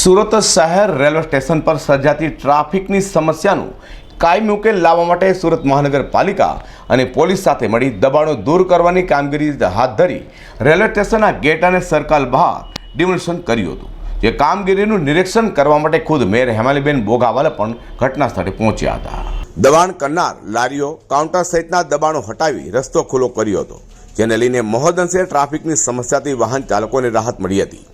સુરત શહેર railway station પર સર્જાતી ટ્રાફિકની સમસ્યાનું કાયમી ઉકેલ લાવવા માટે સુરત મહાનગરપાલિકા અને પોલીસ સાથે મળી દબાણો દૂર કરવાની કામગીરી હાથ ધરી રેલવે સ્ટેશનના ગેટ અને સર્કલ બહાર ડિમોલિશન કર્યું હતું। જે કામગીરીનું નિરીક્ષણ કરવા માટે ખુદ મેયર હેમાલીબેન બોગાવાલા પણ ઘટના સ્થળે પહોંચ્યા હતા। દબાણ કરનાર લારીઓ કાઉન્ટર સહિતના દબાણો હટાવી રસ્તો ખુલ્લો કર્યો હતો, જેને લઈને મહદઅંશે ટ્રાફિકની સમસ્યાથી વાહન ચાલકોને રાહત મળી હતી।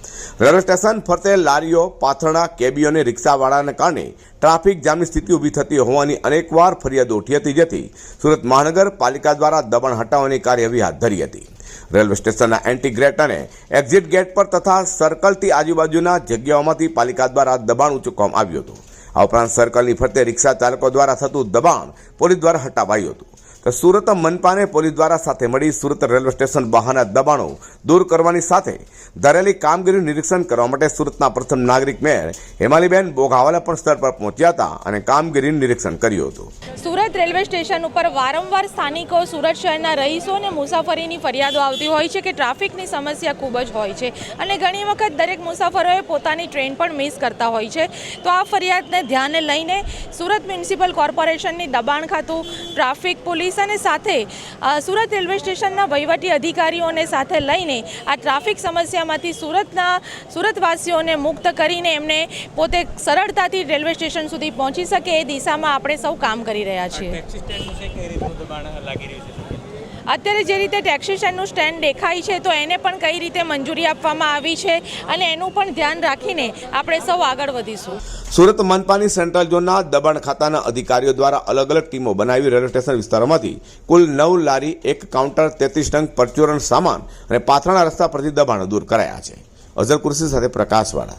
રેલવે સ્ટેશન ફરતે લારીઓ, પાથરણા, કેબીઓ અને રિક્ષાવાળાને કારણે ટ્રાફિક જામની સ્થિતિ ઊભી થતી હોવાની અનેકવાર ફરિયાદો ઉઠી હતી, જેથી સુરત મહાનગરપાલિકા દ્વારા દબાણ હટાવવાની કાર્યવાહી હાથ ધરી હતી। રેલવે સ્ટેશનના એન્ટ્રી ગેટ અને એક્ઝિટ ગેટ પર તથા સર્કલથી આજુબાજુના જગ્યાઓમાંથી પાલિકા દ્વારા દબાણ ઉચકવામાં આવ્યું હતું। આ ઉપરાંત સર્કલની ફરતે રિક્ષા ચાલકો દ્વારા થતું દબાણ પોલીસ દ્વારા હટાવાયું હતું। તો સુરત મનપાને પોલીસ દ્વારા સાથે મળી સુરત રેલવે સ્ટેશન બહારના દબાણો દૂર કરવાની સાથે ધરેલી કામગીરીનું નિરીક્ષણ કરવા માટે સુરતના પ્રથમ નાગરિક મેયર હેમાલીબેન બોગાવાલા પણ સ્થળ પર પહોંચ્યા હતા અને કામગીરીનું નિરીક્ષણ કર્યું હતું। સુરત રેલવે સ્ટેશન ઉપર વારંવાર સ્થાનિકો, સુરત શહેરના રહીશો અને મુસાફરીની ફરિયાદો આવતી હોય છે કે ટ્રાફિકની સમસ્યા ખૂબ જ હોય છે અને ઘણી વખત દરેક મુસાફરોએ પોતાની ટ્રેન પણ મિસ કરતા હોય છે। તો આ ફરિયાદને ધ્યાને લઈને સુરત મ્યુનિસિપલ કોર્પોરેશનની દબાણ ખાતું, ટ્રાફિક પોલીસ અને સાથે સુરત રેલવે સ્ટેશનના વહીવટી અધિકારીઓને સાથે લઈને આ ટ્રાફિક સમસ્યામાંથી સુરતવાસીઓને મુક્ત કરીને એમને પોતે સરળતાથી રેલવે સ્ટેશન સુધી પહોંચી શકે એ દિશામાં આપણે સૌ કામ કરી રહ્યા છીએ। અત્યારે જે રીતે ટેક્સી સ્ટેન્ડનું સ્ટેન્ડ દેખાય છે તો એને પણ કઈ રીતે મંજૂરી આપવામાં આવી છે અને એનું પણ ધ્યાન રાખીને આપણે સૌ આગળ વધીશું। સુરત મનપાની સેન્ટ્રલ ઝોનના દબાણ ખાતાના અધિકારીઓ દ્વારા અલગ અલગ ટીમો બનાવી રેલવે સ્ટેશન વિસ્તારોમાંથી કુલ 9 લારી, 1 કાઉન્ટર, 33 નંગ પરચુરણ સામાન અને પાથરણા રસ્તા પરથી દબાણો દૂર કરાયા છે। અઝર કુર્સી સાથે પ્રકાશવાળા।